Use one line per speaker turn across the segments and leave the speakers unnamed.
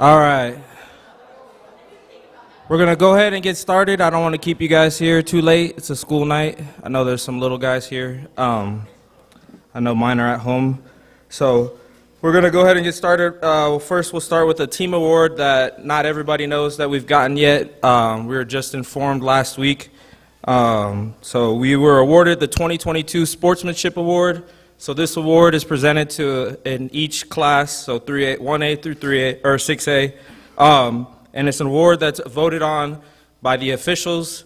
All right. We're going to go ahead and get started. I don't want to keep you guys here too late. It's a school night. I know there's some little guys here. I know mine are at home. So we're going to go ahead and get started. First, we'll start with a team award that not everybody knows that we've gotten yet. We were just informed last week. So we were awarded the 2022 Sportsmanship Award. So this award is presented in each class, so 1A through 3A or 6A, and it's an award that's voted on by the officials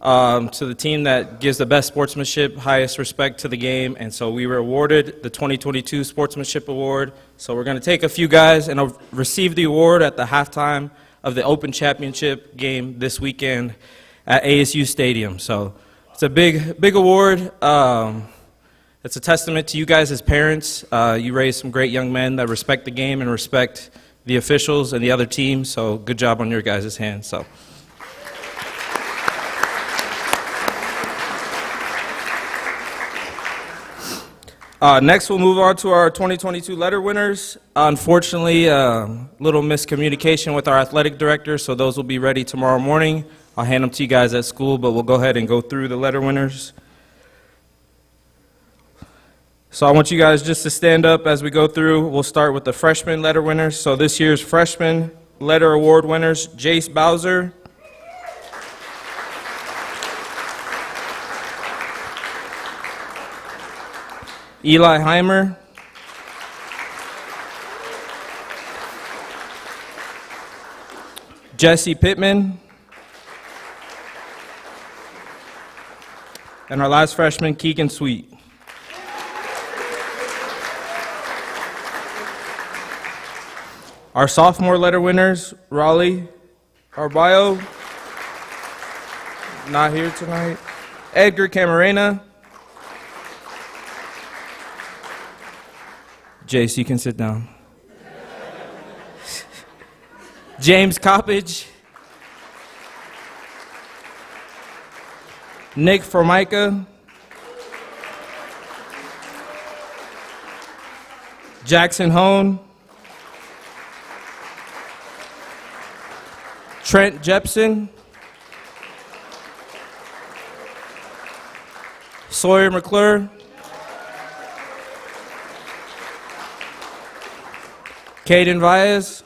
to the team that gives the best sportsmanship, highest respect to the game, and so we were awarded the 2022 Sportsmanship Award. So we're going to take a few guys and receive the award at the halftime of the Open Championship game this weekend at ASU Stadium. So it's a big award. It's a testament to you guys as parents. You raised some great young men that respect the game and respect the officials and the other teams, so good job on your guys' hands. So, next we'll move on to our 2022 letter winners. Unfortunately, little miscommunication with our athletic director, so those will be ready tomorrow morning. I'll hand them to you guys at school, but we'll go ahead and go through the letter winners. So I want you guys just to stand up as we go through. We'll start with the freshman letter winners. So this year's freshman letter award winners: Jace Bowser, Eli Heimer, Jesse Pittman, and our last freshman, Keegan Sweet. Our sophomore letter winners: Raleigh Arbayo, not here tonight, Edgar Camarena. Jace, you can sit down. James Coppage, Nick Formica, Jackson Hone, Trent Jepson, Sawyer McClure, Caden Valles,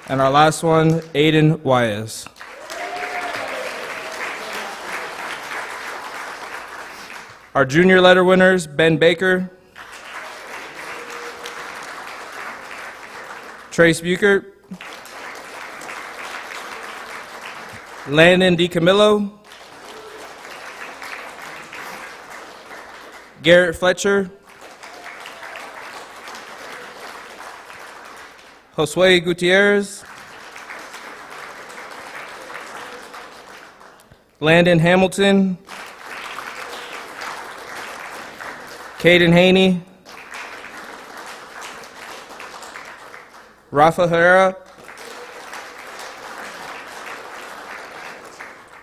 and our last one, Aiden Wyas. Our junior letter winners: Ben Baker, Trace Buchert, Landon DiCamillo, Garrett Fletcher, Josue Gutierrez, Landon Hamilton, Caden Haney, Rafa Herrera,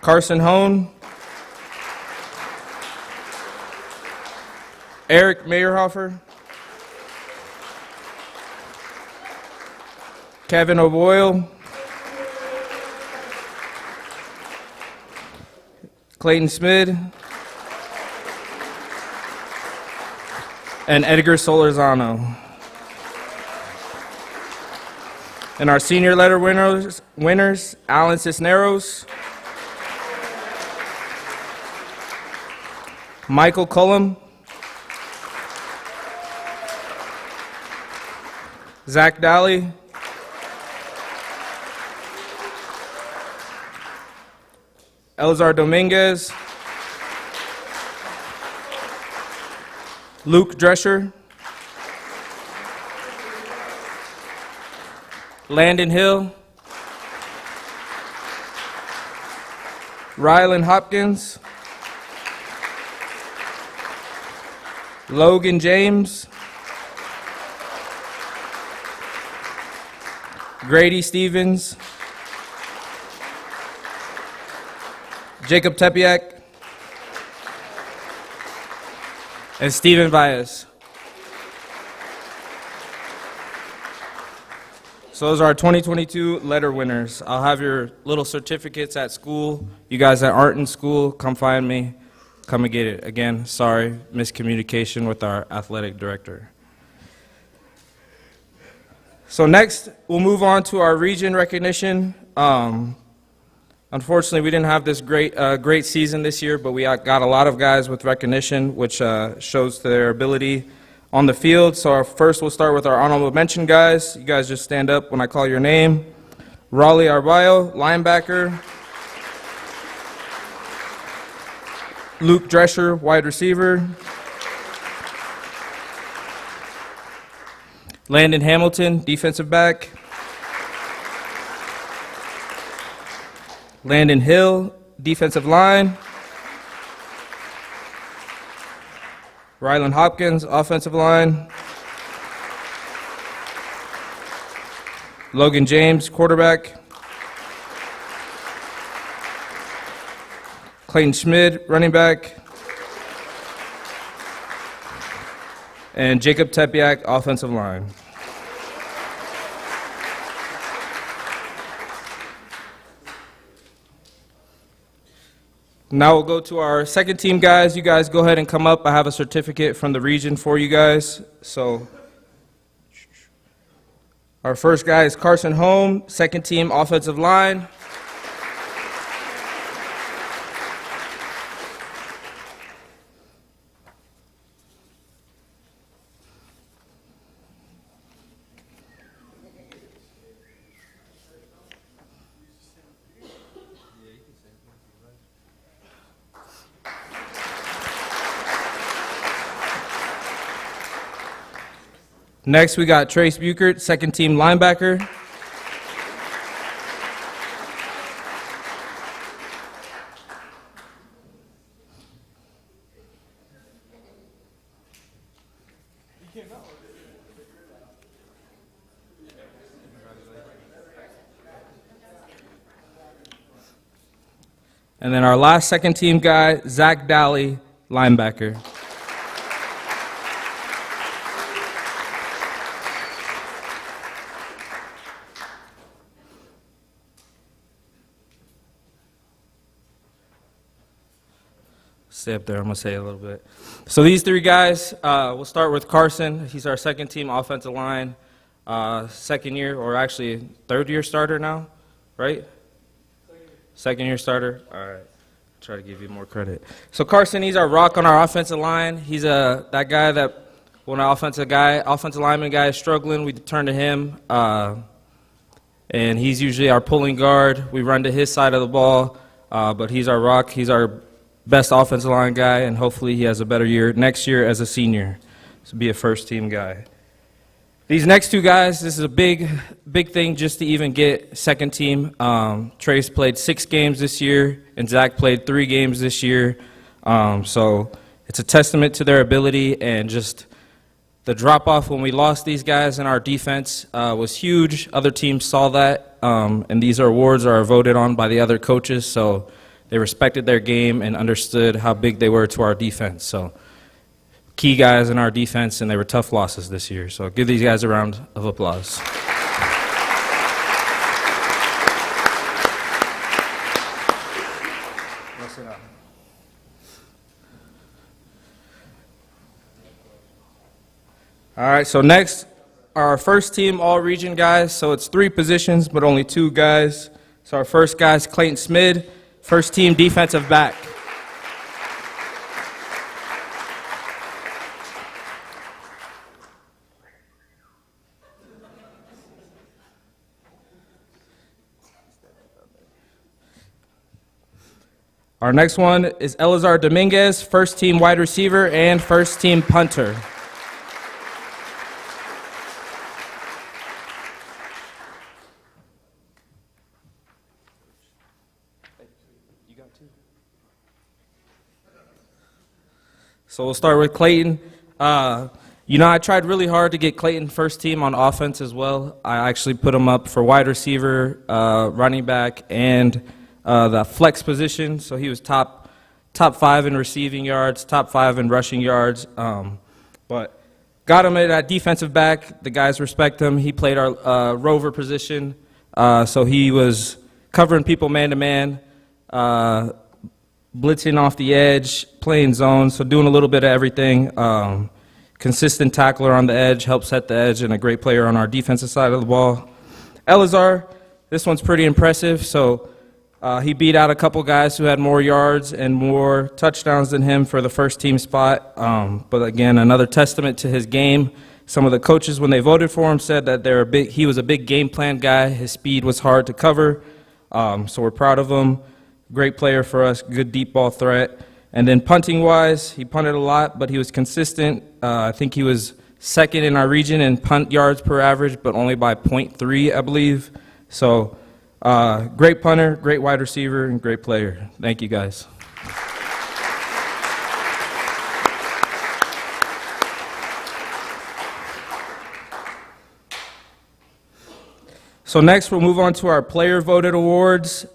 Carson Hone, Eric Meyerhofer, Kevin O'Boyle, Clayton Smid, and Edgar Solorzano. And our senior letter winners: Alan Cisneros, Michael Cullum, Zach Daly, Elzar Dominguez, Luke Drescher, Landon Hill, Rylan Hopkins, Logan James, Grady Stevens, Jacob Tepiak, and Steven Valles. So those are our 2022 letter winners. I'll have your little certificates at school. You guys that aren't in school, come find me. Come and get it. Again, sorry, miscommunication with our athletic director. So next, we'll move on to our region recognition. Unfortunately, we didn't have this great season this year, but we got a lot of guys with recognition, which shows their ability on the field. So first, we'll start with our honorable mention guys. You guys just stand up when I call your name. Raleigh Arbayo, linebacker. Luke Drescher, wide receiver. Landon Hamilton, defensive back. Landon Hill, defensive line. Rylan Hopkins, offensive line. Logan James, quarterback. Clayton Schmid, running back. And Jacob Tepiak, offensive line. Now we'll go to our second team guys. You guys go ahead and come up. I have a certificate from the region for you guys. So our first guy is Carson Holm, second team offensive line. Next, we got Trace Buchert, second team linebacker. And then our last second team guy, Zach Daly, linebacker. Stay up there, I'm going to say a little bit. So these three guys, we'll start with Carson. He's our second team offensive line, second year, or actually third year starter now, right? Second year starter? All right, try to give you more credit. So Carson, he's our rock on our offensive line. He's that guy that when our offensive lineman guy is struggling, we turn to him. And he's usually our pulling guard. We run to his side of the ball, but he's our rock. He's our best offensive line guy, and hopefully he has a better year next year as a senior. So be a first-team guy. These next two guys, this is a big thing just to even get second team. Trace played 6 games this year, and Zach played 3 games this year. So it's a testament to their ability, and just the drop-off when we lost these guys in our defense was huge. Other teams saw that, and these awards are voted on by the other coaches, so they respected their game and understood how big they were to our defense. So key guys in our defense, and they were tough losses this year. So give these guys a round of applause. All right, so next, our first team all-region guys. So it's 3 positions, but only 2 guys. So our first guy is Clayton Schmid, first team defensive back. Our next one is Elazar Dominguez, first team wide receiver and first team punter. So we'll start with Clayton. I tried really hard to get Clayton first team on offense as well. I actually put him up for wide receiver, running back, and the flex position. So he was top 5 in receiving yards, top 5 in rushing yards. But got him at defensive back. The guys respect him. He played our rover position, so he was covering people man-to-man, blitzing off the edge, playing zone, so doing a little bit of everything. Consistent tackler on the edge, helps set the edge, and a great player on our defensive side of the ball. Elazar, this one's pretty impressive. So he beat out a couple guys who had more yards and more touchdowns than him for the first team spot. But again, another testament to his game. Some of the coaches, when they voted for him, said that he was a big game plan guy. His speed was hard to cover. So we're proud of him. Great player for us, good deep ball threat. And then punting-wise, he punted a lot, but he was consistent. I think he was second in our region in punt yards per average, but only by 0.3, I believe. So great punter, great wide receiver, and great player. Thank you, guys. So next, we'll move on to our player-voted awards.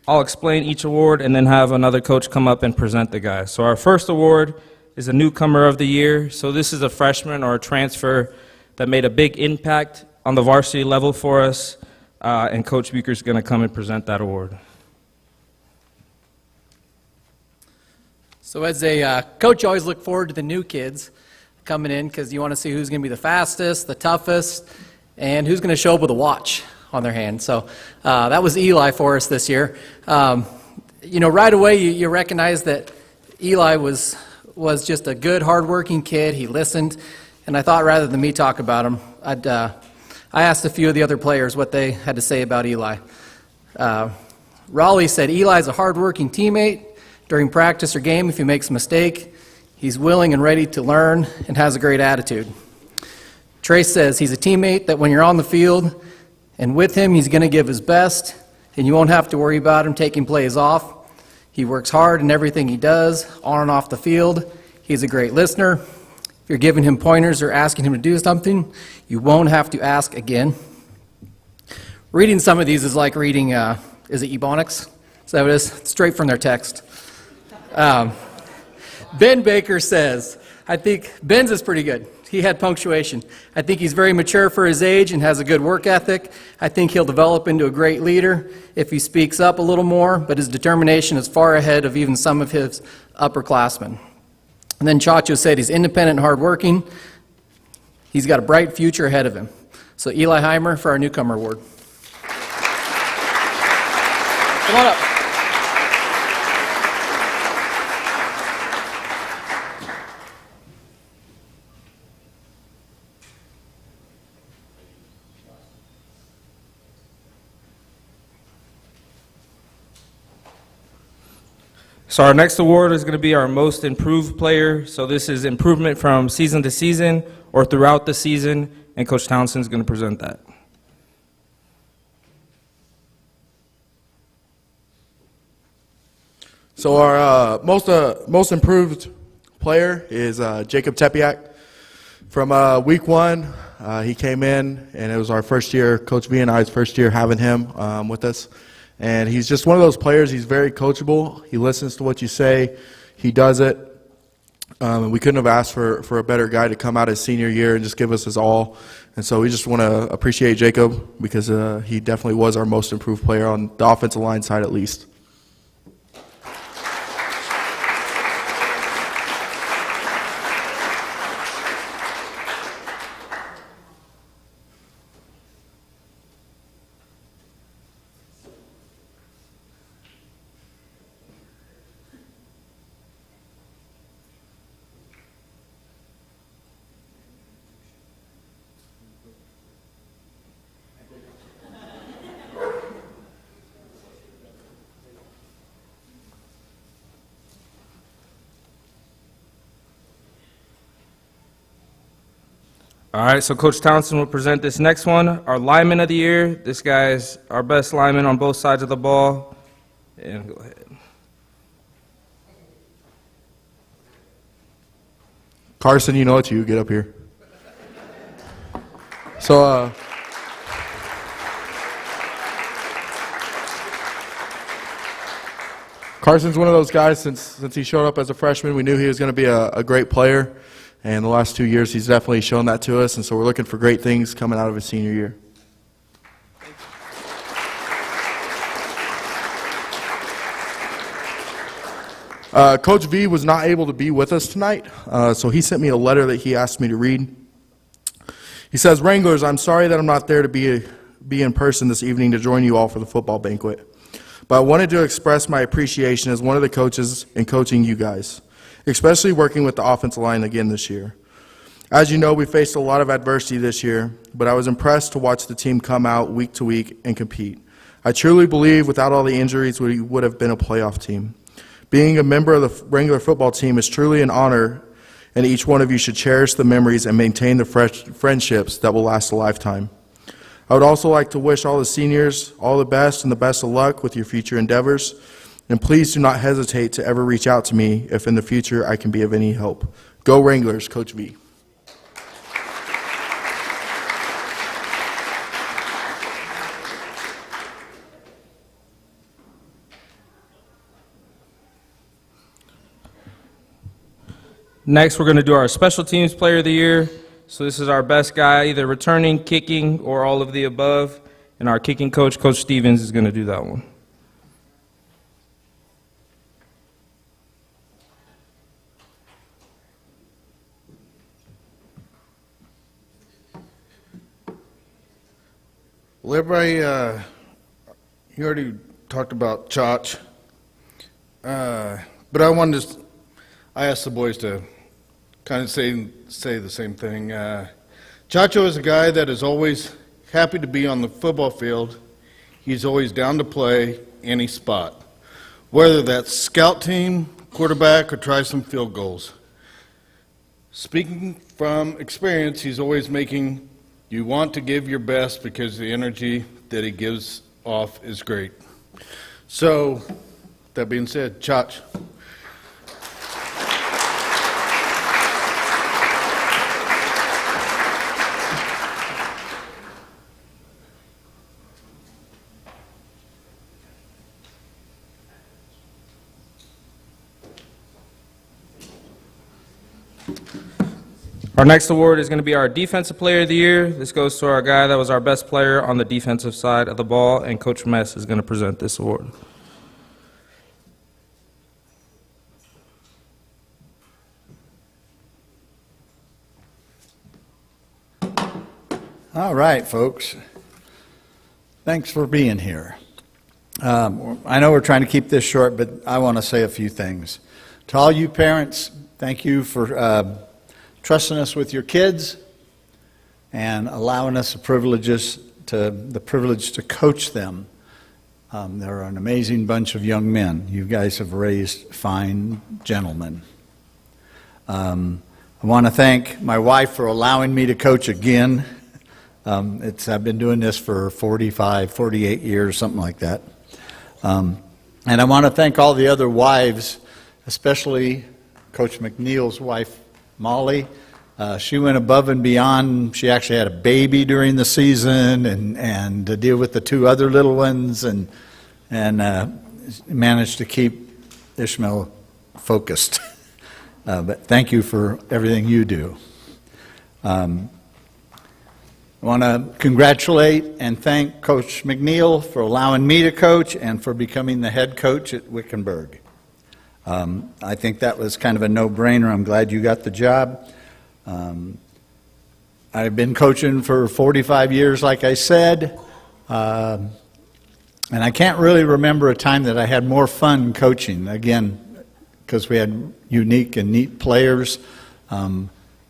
I'll explain each award and then have another coach come up and present the guys. So our first award is a newcomer of the year. So this is a freshman or a transfer that made a big impact on the varsity level for us, and Coach Buecher's going to come and present that award.
So as a coach, you always look forward to the new kids coming in because you want to see who's going to be the fastest, the toughest, and who's going to show up with a watch on their hand. So that was Eli for us this year. Right away you recognize that Eli was just a good, hardworking kid. He listened, and I thought rather than me talk about him, I asked a few of the other players what they had to say about Eli. Raleigh said, Eli's a hardworking teammate. During practice or game, if he makes a mistake, he's willing and ready to learn and has a great attitude. Trace says he's a teammate that when you're on the field and with him, he's going to give his best, and you won't have to worry about him taking plays off. He works hard in everything he does, on and off the field. He's a great listener. If you're giving him pointers or asking him to do something, you won't have to ask again. Reading some of these is like reading, is it Ebonics? Is that what it is? It's straight from their text. Ben Baker says, I think Ben's is pretty good. He had punctuation. I think he's very mature for his age and has a good work ethic. I think he'll develop into a great leader if he speaks up a little more, but his determination is far ahead of even some of his upperclassmen. And then Chacho said he's independent and hardworking. He's got a bright future ahead of him. So Eli Heimer for our Newcomer Award. Come on up.
So our next award is going to be our most improved player. So this is improvement from season to season or throughout the season, and Coach Townsend is going to present that.
So our most improved player is Jacob Tepiak. From week one, he came in, and it was our first year, Coach V and I's first year having him with us. And he's just one of those players. He's very coachable. He listens to what you say. He does it. And we couldn't have asked for a better guy to come out his senior year and just give us his all. And so we just want to appreciate Jacob because he definitely was our most improved player on the offensive line side at least.
All right, so Coach Townsend will present this next one, our lineman of the year. This guy's our best lineman on both sides of the ball. And go ahead.
Carson, you know it's you. Get up here. So, Carson's one of those guys, since he showed up as a freshman, we knew he was going to be a great player. And the last 2 years, he's definitely shown that to us, and so we're looking for great things coming out of his senior year. Coach V was not able to be with us tonight, so he sent me a letter that he asked me to read. He says, "Wranglers, I'm sorry that I'm not there to be in person this evening to join you all for the football banquet. But I wanted to express my appreciation as one of the coaches in coaching you guys, especially working with the offensive line again this year. As you know, we faced a lot of adversity this year, but I was impressed to watch the team come out week to week and compete. I truly believe without all the injuries, we would have been a playoff team. Being a member of the Wrangler football team is truly an honor, and each one of you should cherish the memories and maintain the friendships that will last a lifetime. I would also like to wish all the seniors all the best and the best of luck with your future endeavors. And please do not hesitate to ever reach out to me if in the future I can be of any help. Go Wranglers, Coach V."
Next, we're going to do our Special Teams Player of the Year. So this is our best guy, either returning, kicking, or all of the above. And our kicking coach, Coach Stevens, is going to do that one.
Well, everybody, you already talked about Chach, but I asked the boys to kind of say the same thing. Chacho is a guy that is always happy to be on the football field. He's always down to play any spot, whether that's scout team, quarterback, or try some field goals. Speaking from experience, he's always making you want to give your best because the energy that he gives off is great. So, that being said, Chach.
Our next award is going to be our Defensive Player of the Year. This goes to our guy that was our best player on the defensive side of the ball, and Coach Mess is going to present this award.
All right, folks. Thanks for being here. I know we're trying to keep this short, but I want to say a few things. To all you parents, thank you for trusting us with your kids and allowing us the privilege to coach them. They're an amazing bunch of young men. You guys have raised fine gentlemen. I want to thank my wife for allowing me to coach again. I've been doing this for 45, 48 years, something like that. And I want to thank all the other wives, especially Coach McNeil's wife, Molly. She went above and beyond. She actually had a baby during the season and to deal with the two other little ones and managed to keep Ishmael focused. But thank you for everything you do. I want to congratulate and thank Coach McNeil for allowing me to coach and for becoming the head coach at Wickenburg. I think that was kind of a no-brainer. I'm glad you got the job. I've been coaching for 45 years, like I said, and I can't really remember a time that I had more fun coaching, again, because we had unique and neat players.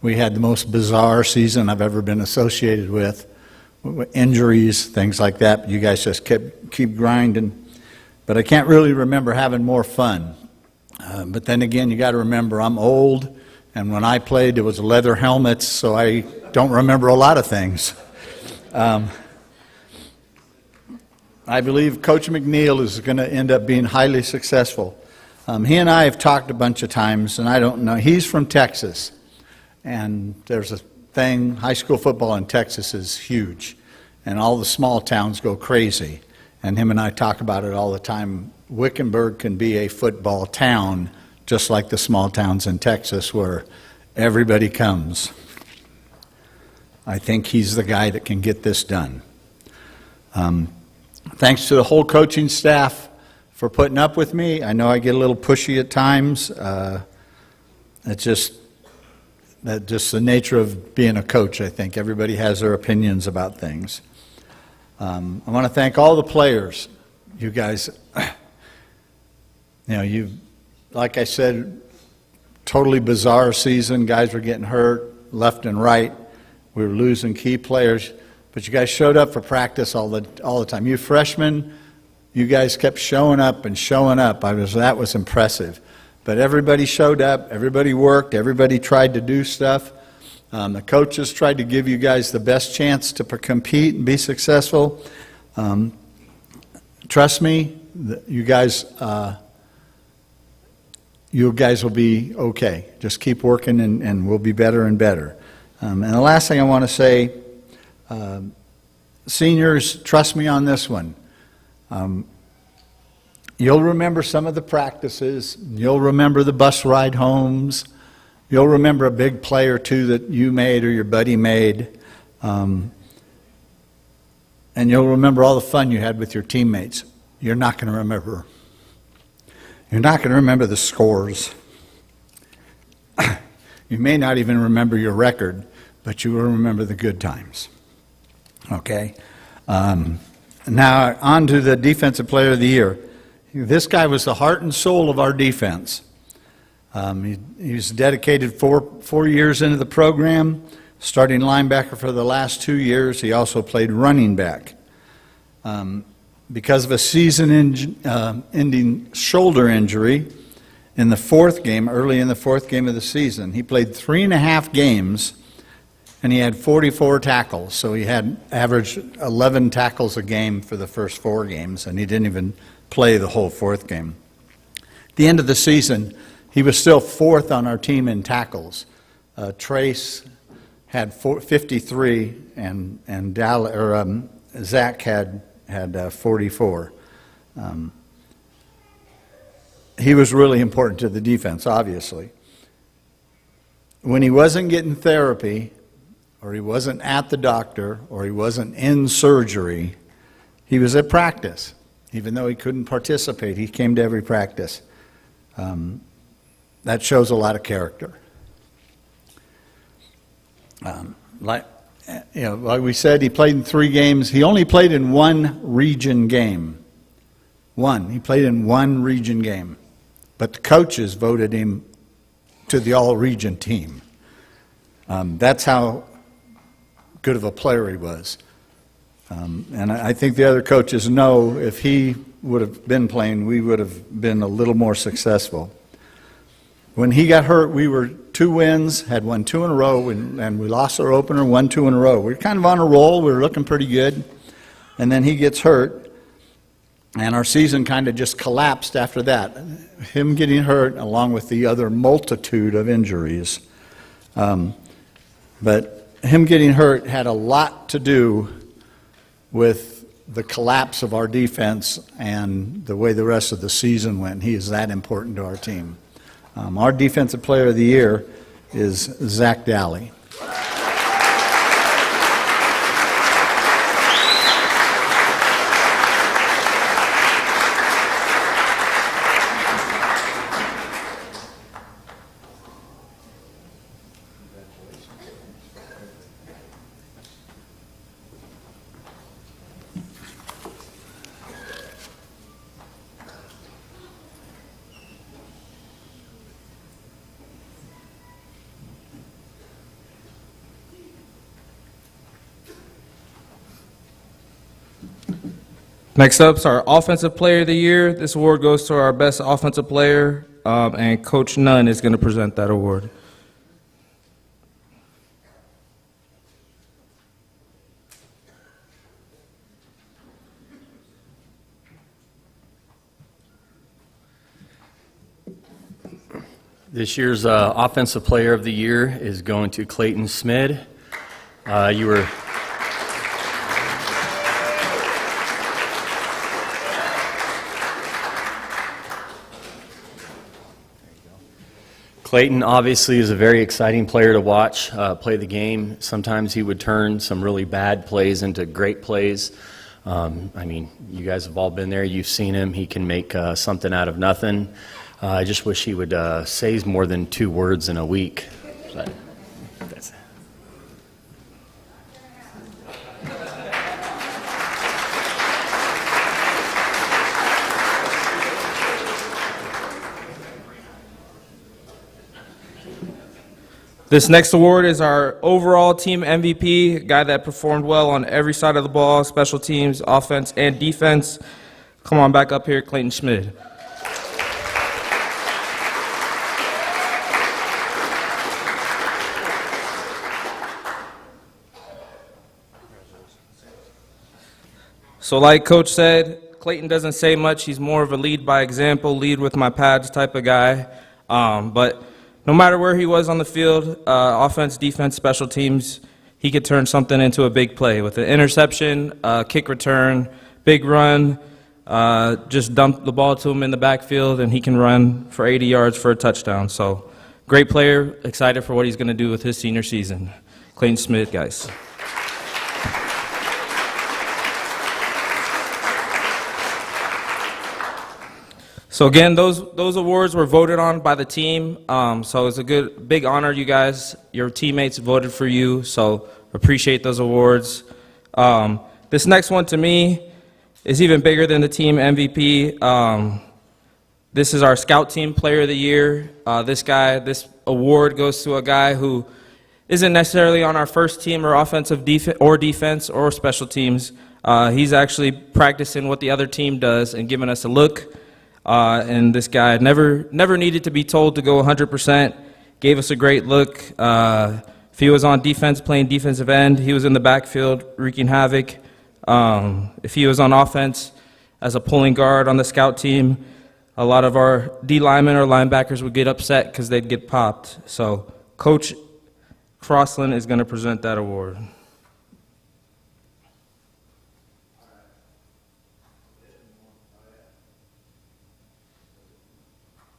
We had the most bizarre season I've ever been associated with injuries, things like that. You guys just keep grinding. But I can't really remember having more fun. But then again, you got to remember I'm old, and when I played, there was leather helmets, so I don't remember a lot of things. I believe Coach McNeil is going to end up being highly successful. He and I have talked a bunch of times, and I don't know. He's from Texas. And there's a thing, high school football in Texas is huge, and all the small towns go crazy. And him and I talk about it all the time. Wickenburg can be a football town, just like the small towns in Texas, where everybody comes. I think he's the guy that can get this done. Thanks to the whole coaching staff for putting up with me. I know I get a little pushy at times. It's just the nature of being a coach, I think. Everybody has their opinions about things. I want to thank all the players. You guys, like I said, totally bizarre season. Guys were getting hurt left and right. We were losing key players. But you guys showed up for practice all the time. You freshmen, you guys kept showing up and showing up. That was impressive. But everybody showed up, everybody worked, everybody tried to do stuff. The coaches tried to give you guys the best chance to compete and be successful. Trust me, you guys will be okay. Just keep working and we'll be better and better. And the last thing I want to say, seniors, trust me on this one. You'll remember some of the practices. You'll remember the bus ride homes. You'll remember a big play or two that you made or your buddy made. And you'll remember all the fun you had with your teammates. You're not going to remember. You're not going to remember the scores. You may not even remember your record, but you will remember the good times. Okay? Now, on to the Defensive Player of the Year. This guy was the heart and soul of our defense. He was dedicated four years into the program, starting linebacker for the last 2 years. He also played running back. Because of a season-ending shoulder injury in the fourth game, early in the fourth game of the season, he played 3.5 games, and he had 44 tackles. So he had averaged 11 tackles a game for the first 4 games, and he didn't even play the whole fourth game. At the end of the season, he was still 4th on our team in tackles. Trace had 53, and Zach had 44. He was really important to the defense, obviously. When he wasn't getting therapy, or he wasn't at the doctor, or he wasn't in surgery, he was at practice. Even though he couldn't participate, he came to every practice. That shows a lot of character. Like we said, he played in 3 games. He only played in 1 region game. He played in 1 region game. But the coaches voted him to the all-region team. That's how good of a player he was. And I think the other coaches know if he would have been playing, we would have been a little more successful. When he got hurt, we were 2 wins, had won 2 in a row, and we lost our opener, won 2 in a row. We were kind of on a roll. We were looking pretty good. And then he gets hurt, and our season kind of just collapsed after that. Him getting hurt, along with the other multitude of injuries. But him getting hurt had a lot to do with the collapse of our defense and the way the rest of the season went. He is that important to our team. Our Defensive Player of the Year is Zach Daly.
Next up is our Offensive Player of the Year. This award goes to our best offensive player, and Coach Nunn is going to present that award.
This year's Offensive Player of the Year is going to Clayton Smid. You were Clayton obviously is a very exciting player to watch play the game. Sometimes he would turn some really bad plays into great plays. I mean, you guys have all been there. You've seen him. He can make something out of nothing. I just wish he would say more than 2 words in a week. But that's
This next award is our overall team MVP, a guy that performed well on every side of the ball, special teams, offense, and defense. Come on back up here, Clayton Schmid. So like Coach said, Clayton doesn't say much. He's more of a lead by example, lead with my pads type of guy. But no matter where he was on the field, offense, defense, special teams, he could turn something into a big play with an interception, kick return, big run, just dump the ball to him in the backfield, and he can run for 80 yards for a touchdown. So great player, excited for what he's going to do with his senior season. Clayton Schmid, guys. So again, those awards were voted on by the team. So it's a big honor, you guys. Your teammates voted for you, so appreciate those awards. This next one to me is even bigger than the team MVP. This is our scout team player of the year. This award goes to a guy who isn't necessarily on our first team or offensive defense or special teams. He's actually practicing what the other team does and giving us a look. And this guy never needed to be told to go 100%, gave us a great look. If he was on defense, playing defensive end, he was in the backfield wreaking havoc. If he was on offense as a pulling guard on the scout team, a lot of our D linemen or linebackers would get upset because they'd get popped. So Coach Crossland is going to present that award.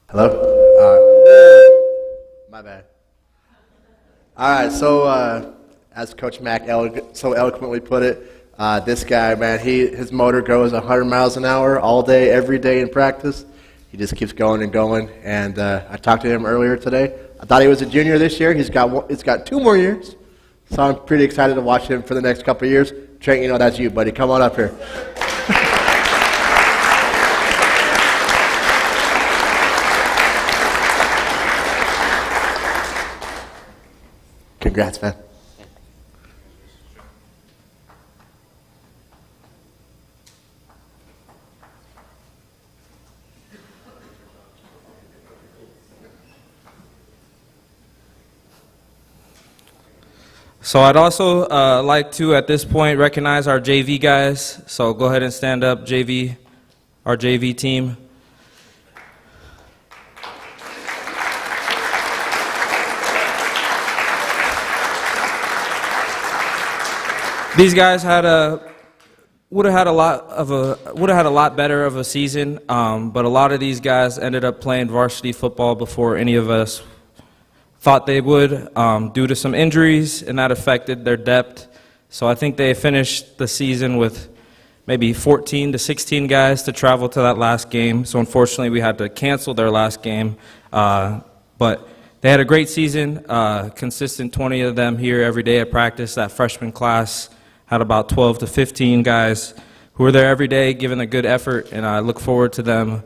Hello? My bad. All right, so as Coach Mack so eloquently put it, this guy, man, his motor goes 100 miles an hour all day, every day in practice. He just keeps going and going, and I talked to him earlier today. I thought he was a junior this year. He's got 2 more years, so I'm pretty excited to watch him for the next couple of years. Trent, you know that's you, buddy. Come on up here. Congrats, man.
So I'd also like to, at this point, recognize our JV guys. So go ahead and stand up, JV, our JV team. These guys would have had a lot better of a season, but a lot of these guys ended up playing varsity football before any of us thought they would, due to some injuries, and that affected their depth. So I think they finished the season with maybe 14 to 16 guys to travel to that last game. So unfortunately, we had to cancel their last game, but they had a great season, consistent 20 of them here every day at practice. That freshman class had about 12 to 15 guys who were there every day giving a good effort, and I look forward to them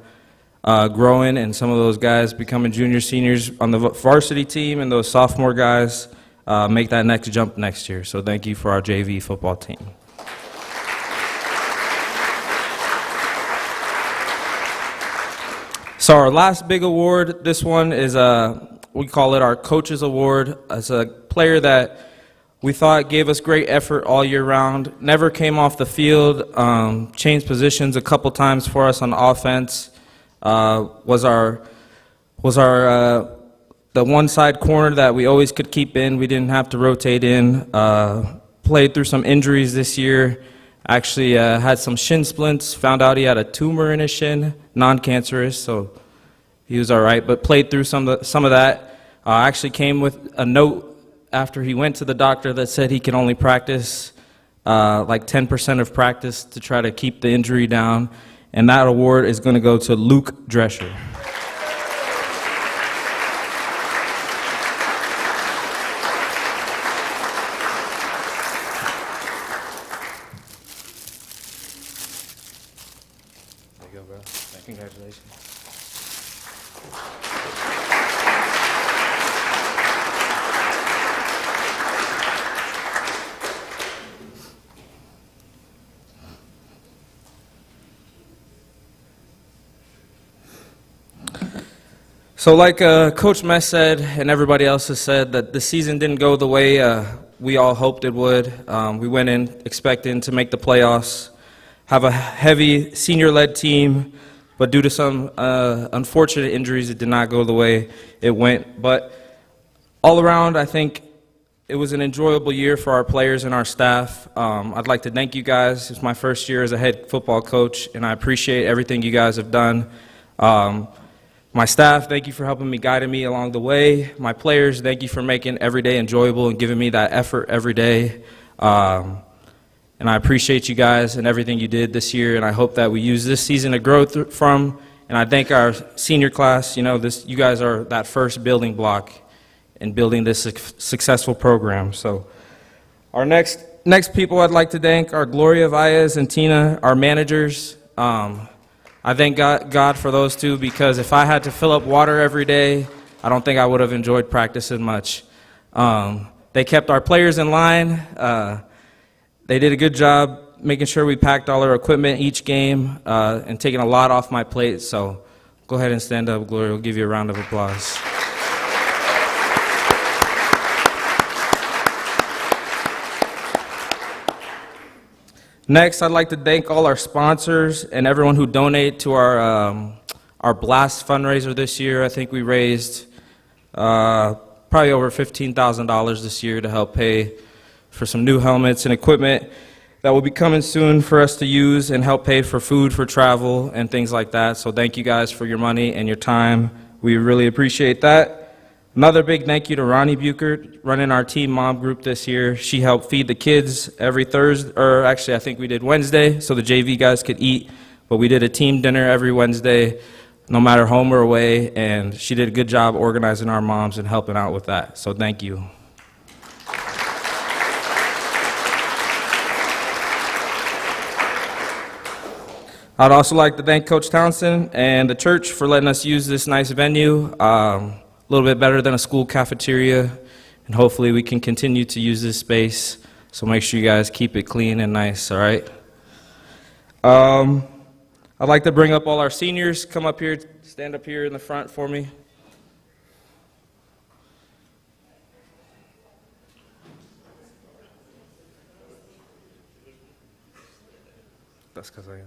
growing and some of those guys becoming junior, seniors on the varsity team, and those sophomore guys make that next jump next year. So thank you for our JV football team. So our last big award, this one is, we call it our Coaches Award. It's a player that we thought gave us great effort all year round, never came off the field, changed positions a couple times for us on offense, was the one side corner that we always could keep in. We didn't have to rotate in. Played through some injuries this year. Actually had some shin splints, found out he had a tumor in his shin, non-cancerous, so he was all right, but played through some of that. Actually came with a note after he went to the doctor that said he can only practice like 10% of practice to try to keep the injury down, and that award is going to go to Luke Drescher. There you go, bro. Congratulations. So like Coach Mess said, and everybody else has said, that the season didn't go the way we all hoped it would. We went in expecting to make the playoffs, have a heavy senior-led team, but due to some unfortunate injuries, it did not go the way it went. But all around, I think it was an enjoyable year for our players and our staff. I'd like to thank you guys. It's my first year as a head football coach, and I appreciate everything you guys have done. My staff, thank you for helping me, guiding me along the way. My players, thank you for making every day enjoyable and giving me that effort every day. And I appreciate you guys and everything you did this year, and I hope that we use this season to grow from. And I thank our senior class. You know, you guys are that first building block in building this successful program. So our next people I'd like to thank are Gloria Valles and Tina, our managers. I thank God for those two, because if I had to fill up water every day, I don't think I would have enjoyed practicing much. They kept our players in line. They did a good job making sure we packed all our equipment each game and taking a lot off my plate. So go ahead and stand up, Gloria. We'll give you a round of applause. Next, I'd like to thank all our sponsors and everyone who donated to our Blast fundraiser this year. I think we raised probably over $15,000 this year to help pay for some new helmets and equipment that will be coming soon for us to use, and help pay for food, for travel, and things like that. So thank you guys for your money and your time. We really appreciate that. Another big thank you to Ronnie Buchert, running our team mom group this year. She helped feed the kids every Thursday, or actually I think we did Wednesday, so the JV guys could eat. But we did a team dinner every Wednesday, no matter home or away, and she did a good job organizing our moms and helping out with that. So thank you. I'd also like to thank Coach Townsend and the church for letting us use this nice venue. A little bit better than a school cafeteria, and hopefully we can continue to use this space. So make sure you guys keep it clean and nice, all right? I'd like to bring up all our seniors. Come up here, stand up here in the front for me. That's because I am.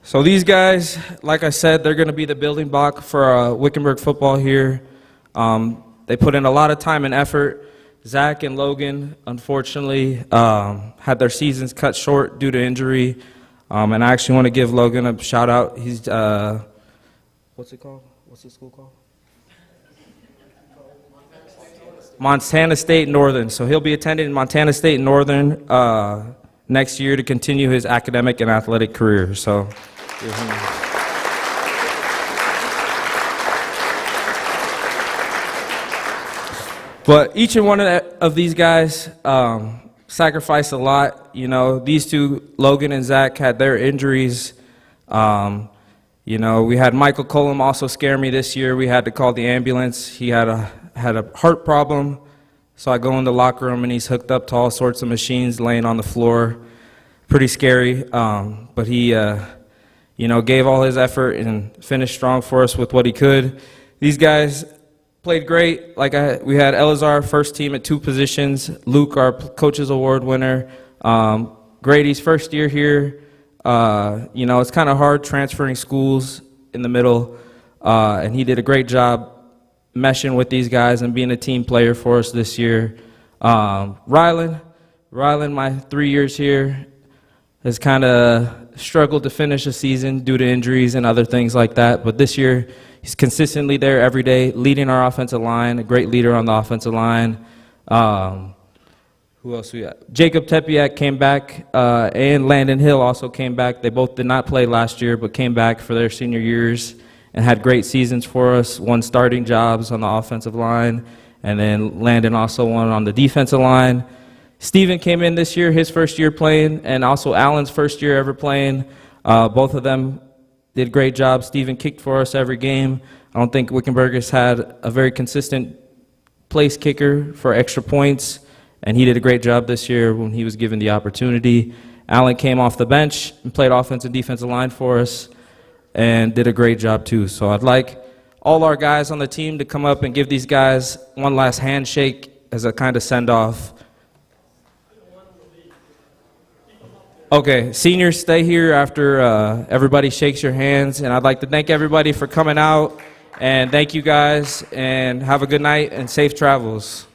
So these guys, like I said, they're going to be the building block for Wickenburg football here. They put in a lot of time and effort. Zach and Logan, unfortunately, had their seasons cut short due to injury. And I actually want to give Logan a shout out. He's, what's it called? What's the school called? Montana State Northern. So he'll be attending Montana State Northern next year to continue his academic and athletic career. So. But each and one of these guys sacrificed a lot. You know, these two, Logan and Zach, had their injuries. You know, we had Michael Cullum also scare me this year. We had to call the ambulance. He had a heart problem. So I go in the locker room and he's hooked up to all sorts of machines laying on the floor. Pretty scary, but he you know, gave all his effort and finished strong for us with what he could. These guys played great. We had Elazar, first team at 2 positions. Luke, our Coach's Award winner. Grady's first year here. You know, it's kind of hard transferring schools in the middle, and he did a great job meshing with these guys and being a team player for us this year. Rylan, my 3 years here, has kind of struggled to finish a season due to injuries and other things like that. But this year, he's consistently there every day, leading our offensive line, a great leader on the offensive line. Who else we got? Jacob Tepiak came back, and Landon Hill also came back. They both did not play last year, but came back for their senior years and had great seasons for us, won starting jobs on the offensive line, and then Landon also won on the defensive line. Steven came in this year, his first year playing, and also Allen's first year ever playing. Both of them did great jobs. Steven kicked for us every game. I don't think Wickenburgers had a very consistent place kicker for extra points, and he did a great job this year when he was given the opportunity. Allen came off the bench and played offensive and defensive line for us and did a great job too. So I'd like all our guys on the team to come up and give these guys one last handshake as a kind of send-off. Okay, seniors, stay here after everybody shakes your hands, and I'd like to thank everybody for coming out, and thank you guys, and have a good night and safe travels.